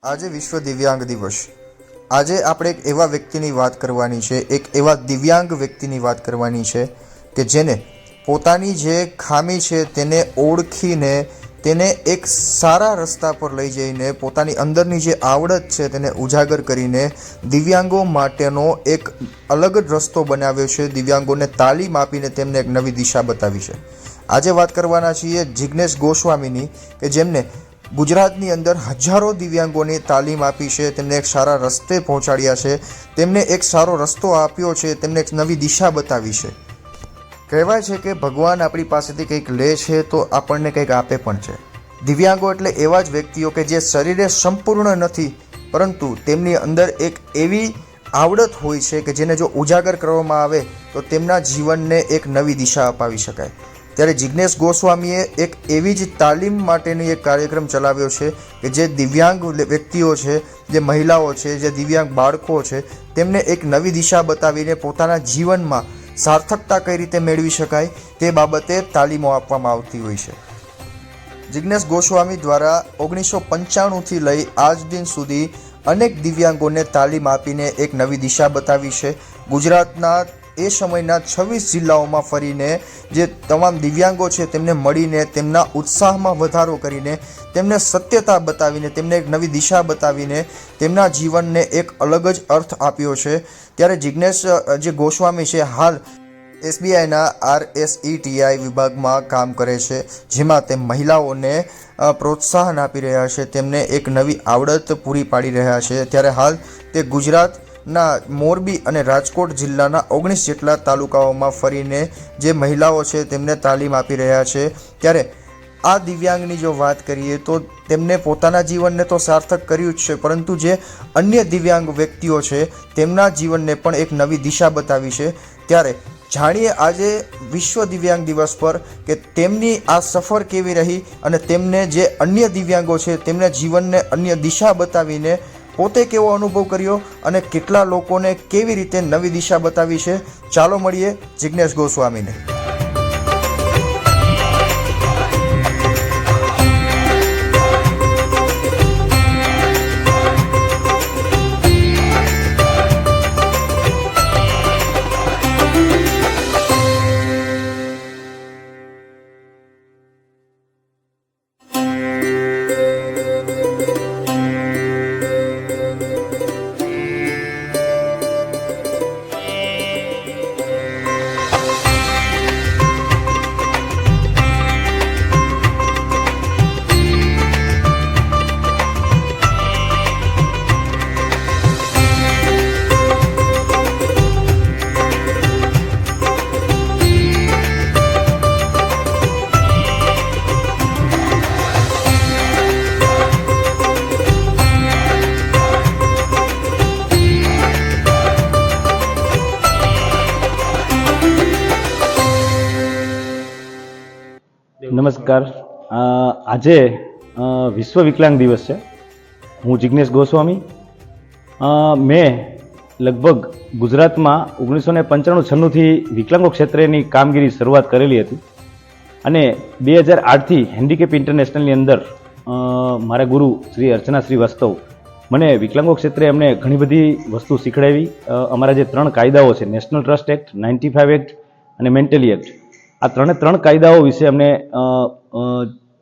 આજે વિશ્વ દિવ્યાંગ દિવસ। આજે આપણે એક એવા વ્યક્તિની વાત કરવાની છે, એક એવા દિવ્યાંગ વ્યક્તિની વાત કરવાની છે કે જેને પોતાની જે ખામી છે તેને ઓળખીને તેને એક સારા રસ્તા પર લઈ જઈને પોતાની અંદરની જે આવડત છે તેને ઉજાગર કરીને દિવ્યાંગો માટેનો એક અલગ જ રસ્તો બનાવ્યો છે। દિવ્યાંગોને તાલીમ આપીને તેમને એક નવી દિશા બતાવી છે। આજે વાત કરવાના છીએ જિગ્નેશ ગોસ્વામીની કે જેમને ગુજરાતની અંદર હજારો દિવ્યાંગોને તાલીમ આપી છે, તેમને એક સારા રસ્તે પહોંચાડ્યા છે, તેમને એક સારો રસ્તો આપ્યો છે, તેમને એક નવી દિશા બતાવી છે। કહેવાય છે કે ભગવાન આપણી પાસેથી કંઈક લે છે તો આપણને કંઈક આપે પણ છે। દિવ્યાંગો એટલે એવા જ વ્યક્તિઓ કે જે શરીરે સંપૂર્ણ નથી પરંતુ તેમની અંદર એક એવી આવડત હોય છે કે જેને જો ઉજાગર કરવામાં આવે તો તેમના જીવનને એક નવી દિશા અપાવી શકાય। ત્યારે જિગ્નેશ ગોસ્વામીએ એક એવી જ તાલીમ માટેની એક કાર્યક્રમ ચલાવ્યો છે કે જે દિવ્યાંગ વ્યક્તિઓ છે, જે મહિલાઓ છે, જે દિવ્યાંગ બાળકો છે તેમને એક નવી દિશા બતાવીને પોતાના જીવનમાં સાર્થકતા કઈ રીતે મેળવી શકાય તે બાબતે તાલીમો આપવામાં આવતી હોય છે। જિગ્નેશ ગોસ્વામી દ્વારા 1995થી લઈ આજ દિન સુધી અનેક દિવ્યાંગોને તાલીમ આપીને એક નવી દિશા બતાવી છે। ગુજરાતના એ સમયના 26 જિલ્લાઓમાં ફરીને જે તમામ દિવ્યાંગો છે તેમને મળીને તેમના ઉત્સાહમાં વધારો કરીને તેમને સત્યતા બતાવીને તેમને એક નવી દિશા બતાવીને તેમના જીવનને એક અલગ જ અર્થ આપ્યો છે। ત્યારે જિગ્નેશ જે ગોસ્વામી છે હાલ SBIના RSETI વિભાગમાં કામ કરે છે, જેમાં તે મહિલાઓને પ્રોત્સાહન આપી રહ્યા છે, તેમને એક નવી આવડત પૂરી પાડી રહ્યા છે। ત્યારે હાલ તે ગુજરાતના મોરબી અને રાજકોટ જિલ્લાના 19 જેટલા તાલુકાઓમાં ફરીને જે મહિલાઓ છે તેમને તાલીમ આપી રહ્યા છે। ત્યારે આ દિવ્યાંગની જો વાત કરીએ તો તેમને પોતાના જીવનને તો સાર્થક કર્યું જ છે, પરંતુ જે અન્ય દિવ્યાંગ વ્યક્તિઓ છે તેમના જીવનને પણ એક નવી દિશા બતાવી છે। ત્યારે જાણીએ આજે વિશ્વ દિવ્યાંગ દિવસ પર કે તેમની આ સફર કેવી રહી અને તેમને જે અન્ય દિવ્યાંગો છે તેમના જીવનને અન્ય દિશા બતાવીને પોતે કેવો અનુભવ કર્યો અને કેટલા લોકોને કેવી રીતે નવી દિશા બતાવી છે। ચાલો મળીએ જિગ્નેશ ગોસ્વામીને। નમસ્કાર। આજે વિશ્વ વિકલાંગ દિવસ છે। હું જિગ્નેશ ગોસ્વામી મેં લગભગ ગુજરાતમાં 1995-96થી વિકલાંગો ક્ષેત્રેની કામગીરી શરૂઆત કરેલી હતી અને 2008થી હેન્ડીકેપ ઇન્ટરનેશનલની અંદર મારા ગુરુ શ્રી અર્ચના શ્રીવાસ્તવ મને વિકલાંગો ક્ષેત્રે એમને ઘણી બધી વસ્તુ શીખડાવી। અમારા જે 3 કાયદાઓ છે, નેશનલ ટ્રસ્ટ એક્ટ, 95 એક્ટ અને મેન્ટલી એક્ટ, આ 3 કાયદાઓ વિશે અમને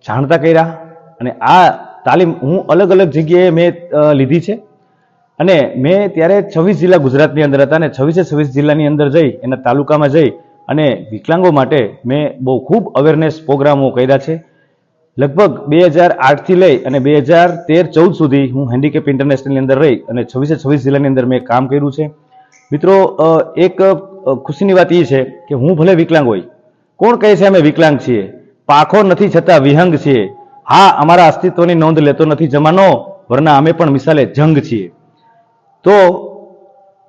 જાણતા કર્યા અને આ તાલીમ હું અલગ અલગ જગ્યાએ મેં લીધી છે અને મેં ત્યારે 26 જિલ્લા ગુજરાતની અંદર હતા અને 26 જિલ્લાની અંદર જઈ એના તાલુકામાં જઈ અને વિકલાંગો માટે મેં બહુ ખૂબ અવેરનેસ પ્રોગ્રામો કર્યા છે। લગભગ 2008થી લઈ અને 2013-14 સુધી હું હેન્ડીકેપ ઇન્ટરનેશનલની અંદર રહી અને 26 જિલ્લાની અંદર મેં કામ કર્યું છે। મિત્રો, એક ખુશીની વાત એ છે કે હું ભલે વિકલાંગ હોય, કોણ કહે છે અમે વિકલાંગ છીએ, પાખો નથી છતાં વિહંગ છીએ, હા અમારા અસ્તિત્વની નોંધ લેતો નથી જમાનો, વરના અમે પણ મિસાલે જંગ છીએ। તો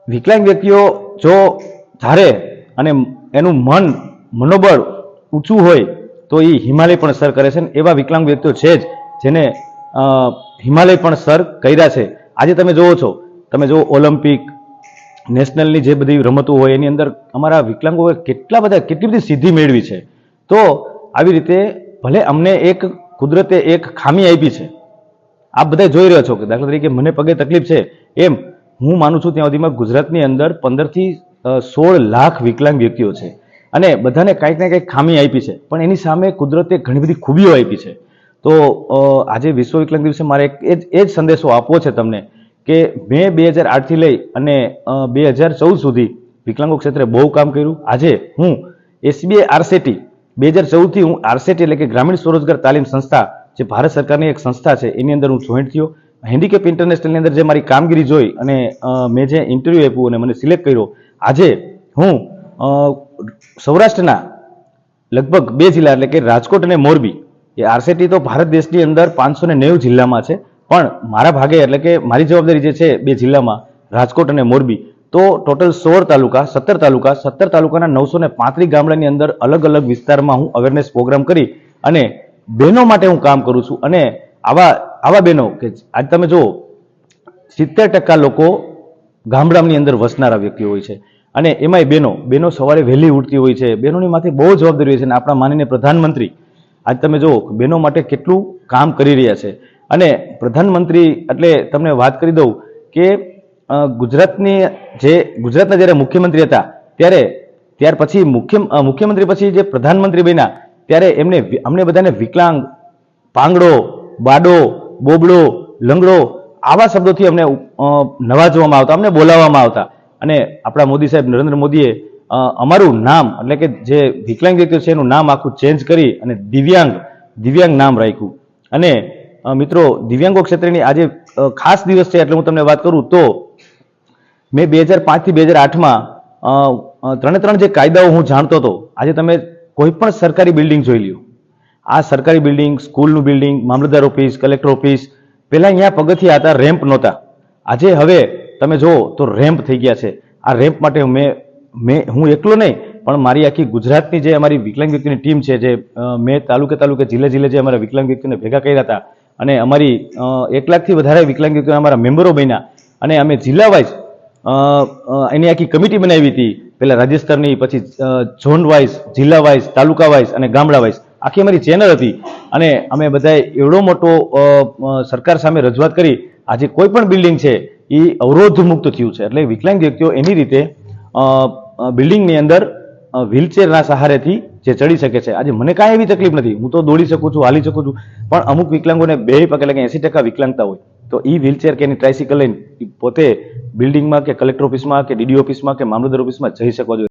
વિકલાંગ વ્યક્તિઓ જો ધારે અને એનું મનોબળ ઊંચું હોય તો એ હિમાલય પણ સર કરે છે ને એવા વિકલાંગ વ્યક્તિઓ છે જ જેને હિમાલય પણ સર કર્યા છે। આજે તમે જોવો છો, તમે જો ઓલિમ્પિક નેશનલની જે બધી રમતો હોય એની અંદર અમારા વિકલાંગોએ કેટલી બધી સિદ્ધિ મેળવી છે। તો આવી રીતે ભલે અમને એક કુદરતે એક ખામી આપી છે, આપ બધા જોઈ રહ્યા છો કે દાખલા તરીકે મને પગે તકલીફ છે, એમ હું માનું છું ત્યાં સુધીમાં ગુજરાતની અંદર 15 થી 16 લાખ વિકલાંગ વ્યક્તિઓ છે અને બધાને કંઈક ને કંઈક ખામી આપી છે, પણ એની સામે કુદરતે ઘણી બધી ખૂબીઓ આપી છે. તો આજે વિશ્વ વિકલાંગ દિવસે મારે એ જ સંદેશો આપવો છે તમને કે મેં 2008 થી લઈ અને 2014 સુધી વિકલાંગો ક્ષેત્રે બહુ કામ કર્યું. આજે હું SBI RCT 2014 થી હું RCT એટલે કે ગ્રામીણ સ્વરોજગાર તાલીમ સંસ્થા, જે ભારત સરકારની એક સંસ્થા છે, એની અંદર હું જોઈન્ટ થયો. હેન્ડીકેપ ઇન્ટરનેશનલની અંદર જે મારી કામગીરી જોઈ અને મેં જે ઇન્ટરવ્યૂ આપ્યું અને મને સિલેક્ટ કર્યો, આજે હું સૌરાષ્ટ્રના લગભગ 2 જિલ્લા એટલે કે રાજકોટ અને મોરબી, એ RCT તો ભારત દેશની અંદર 590 જિલ્લામાં છે, પણ મારા ભાગે એટલે કે મારી જવાબદારી જે છે 2 જિલ્લામાં રાજકોટ અને મોરબી, તો ટોટલ 17 તાલુકાના 935 ગામડાની અંદર અલગ અલગ વિસ્તારમાં હું અવેરનેસ પ્રોગ્રામ કરી અને બહેનો માટે હું કામ કરું છું. અને આવા બહેનો કે આજ તમે જુઓ 70% લોકો ગામડાની અંદર વસનારા વ્યક્તિઓ હોય છે અને એમાંય બહેનો સવારે વહેલી ઉઠતી હોય છે. બહેનોની માથે બહુ જવાબદારી હોય છે અને આપણા માનનીય પ્રધાનમંત્રી આજ તમે જુઓ બહેનો માટે કેટલું કામ કરી રહ્યા છે. અને પ્રધાનમંત્રી એટલે તમને વાત કરી દઉં કે ગુજરાતના જ્યારે મુખ્યમંત્રી હતા ત્યાર પછી મુખ્યમંત્રી પછી જે પ્રધાનમંત્રી બન્યા ત્યારે અમને બધાને વિકલાંગ, પાંગડો, બાડો, બોબડો, લંગડો આવા શબ્દોથી અમને નવાજવામાં આવતા, અમને બોલાવવામાં આવતા. અને આપણા મોદી સાહેબ નરેન્દ્ર મોદીએ અમારું નામ એટલે કે જે વિકલાંગ વ્યક્તિઓ છે એનું નામ આખું ચેન્જ કરી અને દિવ્યાંગ નામ રાખ્યું. અને મિત્રો, દિવ્યાંગો ક્ષેત્રની આજે ખાસ દિવસ છે એટલે હું તમને વાત કરું તો મેં 2005 થી 2008માં ત્રણે જે કાયદાઓ હું જાણતો હતો. આજે તમે કોઈ પણ સરકારી બિલ્ડિંગ જોઈ લ્યો, આ સરકારી બિલ્ડિંગ, સ્કૂલનું બિલ્ડિંગ, મામલતદાર ઓફિસ, કલેક્ટર ઓફિસ, પહેલા અહીંયા પગથિયા હતા, રેમ્પ નહોતા. આજે હવે તમે જુઓ તો રેમ્પ થઈ ગયા છે. આ રેમ્પ માટે હું એકલો નહીં પણ મારી આખી ગુજરાતની જે અમારી વિકલાંગ વ્યક્તિની ટીમ છે, જે મેં તાલુકે જિલ્લે જે અમારા વિકલાંગ વ્યક્તિને ભેગા કર્યા હતા અને અમારી 1 લાખથી વધારે વિકલાંગ વ્યક્તિઓ અમારા મેમ્બરો બન્યા અને અમે જિલ્લા વાઇઝ એની આખી કમિટી બનાવી હતી. પહેલા રાજ્ય સ્તરની, પછી ઝોન વાઇઝ, જિલ્લા વાઇઝ, તાલુકા વાઇઝ અને ગામડા વાઇઝ આખી અમારી ચેનલ હતી. અને અમે બધાએ એવડો મોટો સરકાર સામે રજૂઆત કરી. આજે કોઈ પણ બિલ્ડિંગ છે એ અવરોધ મુક્ત થયું છે, એટલે વિકલાંગ વ્યક્તિઓ એની રીતે બિલ્ડિંગની અંદર વ્હીલચેરના સહારેથી જે ચડી શકે છે. આજે મને કાંઈ એવી તકલીફ નથી, હું તો દોડી શકું છું, હાલી શકું છું, પણ અમુક વિકલાંગોને 2 પગ એટલે કે 80% વિકલાંગતા હોય તો એ વ્હીલચેર કે એની ટ્રાયસિકલ લઈને પોતે બિલ્ડિંગમાં કે કલેક્ટર ઓફિસમાં કે DDO ઓફિસમાં કે મામલતદાર ઓફિસમાં જઈ શકો છો.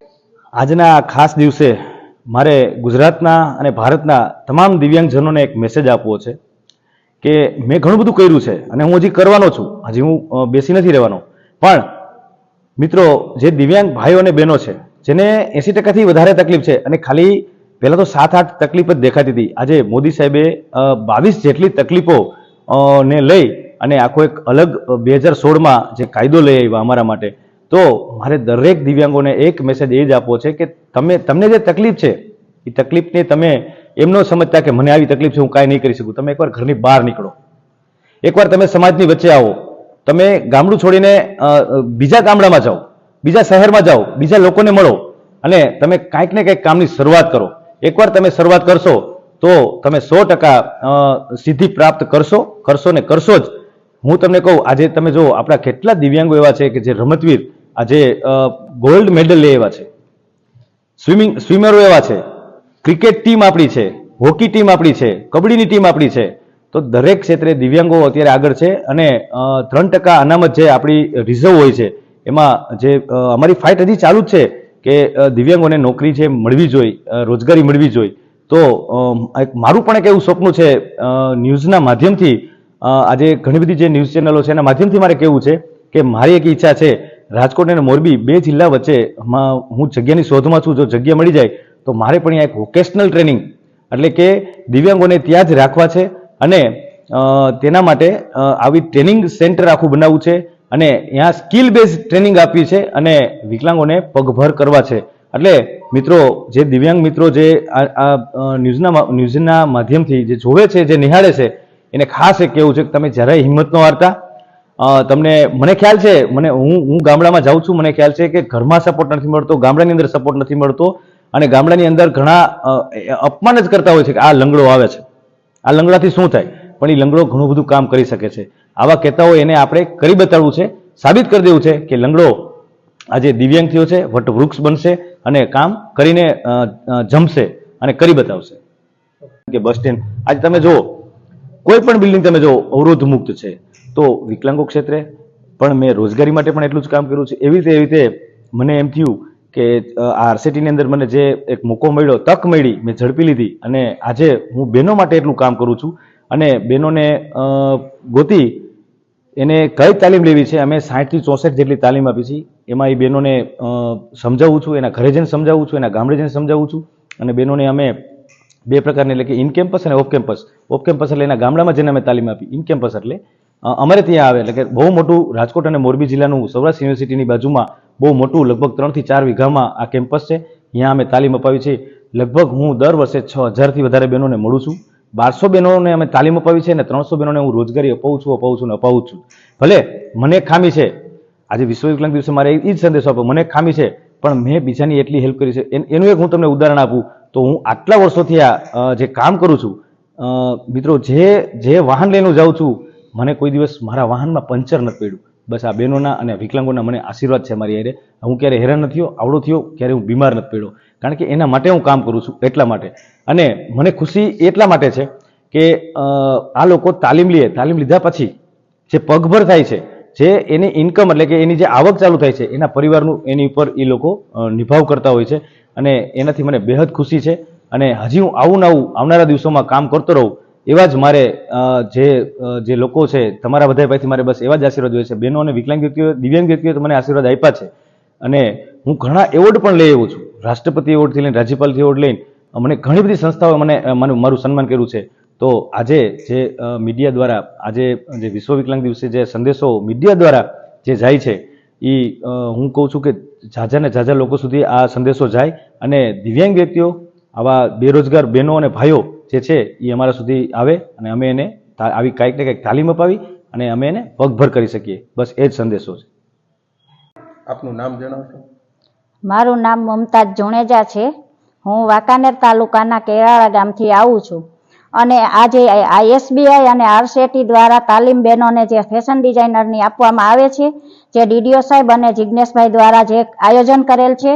આજના આ ખાસ દિવસે મારે ગુજરાતના અને ભારતના તમામ દિવ્યાંગજનોને એક મેસેજ આપવો છે કે મેં ઘણું બધું કર્યું છે અને હું હજી કરવાનો છું, હજી હું બેસી નથી રહેવાનો. પણ મિત્રો, જે દિવ્યાંગ ભાઈઓ અને બહેનો છે જેને 80%થી વધારે તકલીફ છે અને ખાલી પહેલાં તો 7-8 તકલીફ જ દેખાતી હતી, આજે મોદી સાહેબે 22 જેટલી તકલીફો ને લઈ અને આખો એક અલગ 2016માં જે કાયદો લઈ આવ્યા અમારા માટે. તો મારે દરેક દિવ્યાંગોને એક મેસેજ એ જ આપવો છે કે તમને જે તકલીફ છે એ તકલીફને તમે એમ ન સમજતા કે મને આવી તકલીફ છે, હું કાંઈ નહીં કરી શકું. તમે એકવાર ઘરની બહાર નીકળો, એકવાર તમે સમાજની વચ્ચે આવો, તમે ગામડું છોડીને બીજા ગામડામાં જાઓ, બીજા શહેરમાં જાઓ, બીજા લોકોને મળો અને તમે કાંઈક ને કંઈક કામની શરૂઆત કરો. એકવાર તમે શરૂઆત કરશો તો તમે 100% સિદ્ધિ પ્રાપ્ત કરશો ને કરશો જ. હું તમને કહું, આજે તમે જુઓ આપણા કેટલા દિવ્યાંગો એવા છે કે જે રમતવીર આજે ગોલ્ડ મેડલ લે એવા છે, સ્વિમરો એવા છે, ક્રિકેટ ટીમ આપણી છે, હોકી ટીમ આપણી છે, કબડ્ડીની ટીમ આપણી છે. તો દરેક ક્ષેત્રે દિવ્યાંગો અત્યારે આગળ છે અને 3% અનામત જે આપણી રિઝર્વ હોય છે એમાં જે અમારી ફાઇટ હજી ચાલુ જ છે કે દિવ્યાંગોને નોકરી છે મળવી જોઈએ, રોજગારી મળવી જોઈએ. તો મારું પણ એક એવું સપનું છે, ન્યૂઝના માધ્યમથી આજે ઘણી બધી જે ન્યૂઝ ચેનલો છે એના માધ્યમથી મારે કહેવું છે કે મારી એક ઈચ્છા છે, રાજકોટ અને મોરબી 2 જિલ્લા વચ્ચે હું જગ્યાની શોધમાં છું. જો જગ્યા મળી જાય તો મારે પણ અહીંયા એક વોકેશનલ ટ્રેનિંગ એટલે કે દિવ્યાંગોને ત્યાં જ રાખવા છે અને તેના માટે આવી ટ્રેનિંગ સેન્ટર આખું બનાવવું છે અને ત્યાં સ્કિલ બેઝ ટ્રેનિંગ આપવી છે અને વિકલાંગોને પગભર કરવા છે. એટલે મિત્રો, જે દિવ્યાંગ મિત્રો જે આ ન્યૂઝના માધ્યમથી જે જોવે છે, જે નિહાળે છે, એને ખાસ એક કહેવું છે કે તમે જરાય હિંમત ન હારતા. મને ખ્યાલ છે, હું ગામડામાં જાઉં છું, મને ખ્યાલ છે કે ઘરમાં સપોર્ટ નથી મળતો, ગામડાની અંદર સપોર્ટ નથી મળતો અને ગામડાની અંદર ઘણા અપમાન જ કરતા હોય છે કે આ લંગડો આવે છે, આ લંગડાથી શું થાય. પણ એ લંગડો ઘણું બધું કામ કરી શકે છે. આવા કહેતા હોય એને આપણે કરી બતાવવું છે, સાબિત કરી દેવું છે કે લંગડો આજે દિવ્યાંગ થયો છે, વટવૃક્ષ બનશે અને કામ કરીને જમશે અને કરી બતાવશે. કે બસ સ્ટેન્ડ આજે તમે જુઓ, કોઈ પણ બિલ્ડિંગ તમે જુઓ અવરોધ મુક્ત છે, તો વિકલાંગો ક્ષેત્રે પણ મેં રોજગારી માટે પણ એટલું જ કામ કર્યું છે. એવી રીતે મને એમ થયું કે આ આરસીટીની અંદર મને જે એક મોકો મળ્યો, તક મળી, મેં ઝડપી લીધી અને આજે હું બહેનો માટે એટલું કામ કરું છું. અને બહેનોને ગોતી એને કઈ તાલીમ લેવી છે, અમે 60 થી 64 જેટલી તાલીમ આપી છે. એમાં એ બહેનોને સમજાવું છું, એના ઘરે જઈને સમજાવું છું, એના ગામડે જઈને સમજાવું છું. અને બહેનોને અમે બે પ્રકારની, એટલે કે ઇન કેમ્પસ અને ઓફ કેમ્પસ. ઓફ કેમ્પસ એટલે એના ગામડામાં જઈને અમે તાલીમ આપી. ઇન કેમ્પસ એટલે અમારે ત્યાં આવે, એટલે કે બહુ મોટું રાજકોટ અને મોરબી જિલ્લાનું સૌરાષ્ટ્ર યુનિવર્સિટીની બાજુમાં બહુ મોટું લગભગ 3 થી 4 વીઘામાં આ કેમ્પસ છે. અહીંયા અમે તાલીમ અપાવી છે. લગભગ હું દર વર્ષે 6000થી વધારે બહેનોને મળું છું. 1200 બહેનોને અમે તાલીમ અપાવી છે અને 300 બહેનોને હું રોજગારી અપાવું છું. ભલે મને ખામી છે, આજે વિશ્વ વિકલાંગ દિવસે મારે એ જ સંદેશો આપો, મને ખામી છે પણ મેં બીજાની એટલી હેલ્પ કરી છે. એનું એક હું તમને ઉદાહરણ આપું તો હું આટલા વર્ષોથી આ જે કામ કરું છું, મિત્રો, જે વાહન લઈને જાઉં છું, મને કોઈ દિવસ મારા વાહનમાં પંચર નથી પડ્યું. બસ આ બહેનોના અને વિકલાંગોના મને આશીર્વાદ છે મારી હારે. હું ક્યારે હેરાન નથી થયો, આવડો થયો, ક્યારે હું બીમાર નથી પડ્યો. કારણ કે એના માટે હું કામ કરું છું, એટલા માટે. અને મને ખુશી એટલા માટે છે કે આ લોકો તાલીમ લીધા પછી જે પગભર થાય છે, જે એની ઇન્કમ એટલે કે એની જે આવક ચાલુ થાય છે, એના પરિવારનું એની ઉપર એ લોકો નિભાવ કરતા હોય છે. અને એનાથી મને બેહદ ખુશી છે. અને હજી હું આવું આવનારા દિવસોમાં કામ કરતો રહું, એવા જ મારે જે લોકો છે, તમારા બધા પાસેથી મારે બસ એવા જ આશીર્વાદ હોય છે. બહેનો અને વિકલાંગ વ્યક્તિઓ, દિવ્યાંગ વ્યક્તિઓએ તો મને આશીર્વાદ આપ્યા છે. અને હું ઘણા એવોર્ડ પણ લઈ આવ્યો છું. રાષ્ટ્રપતિ એવોર્ડથી લઈને રાજ્યપાલથી એવોર્ડ લઈને મને ઘણી બધી સંસ્થાઓએ મારું સન્માન કર્યું છે. તો આજે જે મીડિયા દ્વારા આજે જે વિશ્વ વિકલાંગ દિવસે જે સંદેશો મીડિયા દ્વારા જે જાય છે, એ હું કહું છું કે ઝાઝા ને ઝાઝા લોકો સુધી આ સંદેશો જાય અને દિવ્યાંગ વ્યક્તિઓ, આવા બેરોજગાર બહેનો અને ભાઈઓ જે છે એ અમારા સુધી આવે અને અમે એને આવી કાંઈક ને કંઈક તાલીમ અપાવી અને અમે એને પગભર કરી શકીએ. બસ એ જ સંદેશો છે. આપનું નામ જણાવશો? મારું નામ મમતાજ જુણેજા છે. હું વાંકાનેર તાલુકાના કેરાળા ગામથી આવું છું. અને આજે આઈએસબીઆઈ અને આરસીટી દ્વારા તાલીમ બહેનોને જે ફેશન ડિઝાઇનરની આપવામાં આવે છે, જે ડીડીઓ સાહેબ અને જિજ્ઞેશભાઈ દ્વારા જે આયોજન કરેલ છે,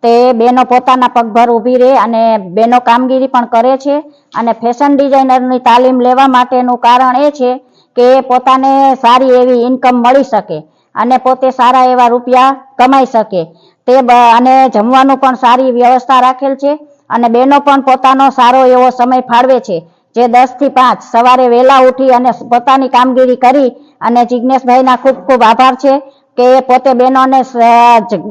તે બહેનો પોતાના પગભર ઊભી રહે અને બહેનો કામગીરી પણ કરે છે. અને ફેશન ડિઝાઇનરની તાલીમ લેવા માટેનું કારણ એ છે કે પોતાને સારી એવી ઇન્કમ મળી શકે અને પોતે સારા એવા રૂપિયા કમાઈ શકે. અને જમવાનું પણ સારી વ્યવસ્થા રાખેલ છે. અને બહેનો પણ પોતાનો સારો એવો સમય ફાળવે છે, જે 10 થી 5 સવારે વહેલા ઉઠી અને પોતાની કામગીરી કરી. અને જિજ્ઞેશભાઈના ખૂબ ખૂબ આભાર છે કે પોતે બહેનોને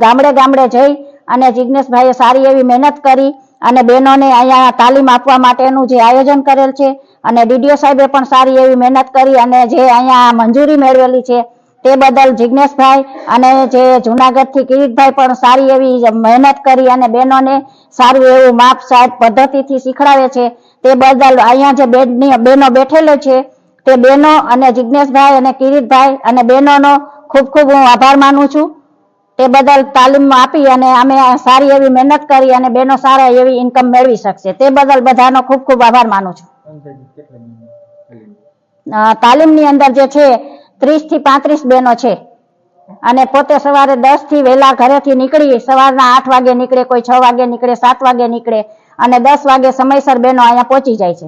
ગામડે જઈ અને જિજ્ઞેશભાઈએ સારી એવી મહેનત કરી અને બહેનોને અહીંયા તાલીમ આપવા માટેનું જે આયોજન કરેલ છે. અને ડીડીઓ સાહેબે પણ સારી એવી મહેનત કરી અને જે અહીંયા મંજૂરી મેળવેલી છે, તે બદલ જિજ્ઞેશભાઈ અને જે જુનાગઢથી કિરીટભાઈ પણ સારી એવી મહેનત કરી અને બહેનોને સારું એવું માપ સાહેબ પદ્ધતિથી શીખડાવે છે. તે બદલ અહીંયા જે બહેનો બેઠેલો છે, તે બહેનો અને જિજ્ઞેશભાઈ અને કિરીટભાઈ અને બહેનોનો ખૂબ ખૂબ હું આભાર માનું છું. તે બદલ તાલીમ આપી અને અમે સારી એવી મહેનત કરી અને બહેનો સારા એવી ઇન્કમ મેળવી શકશે. તે બદલ બધાનો ખૂબ ખૂબ આભાર માનું છું. તાલીમની અંદર જે છે 30 થી 35 બહેનો છે. અને પોતે સવારે 10 થી વહેલા ઘરેથી નીકળી, સવારના 8 વાગે નીકળે, કોઈ 6 વાગે નીકળે, 7 વાગે નીકળે અને 10 વાગે સમયસર બહેનો અહીંયા પહોંચી જાય છે.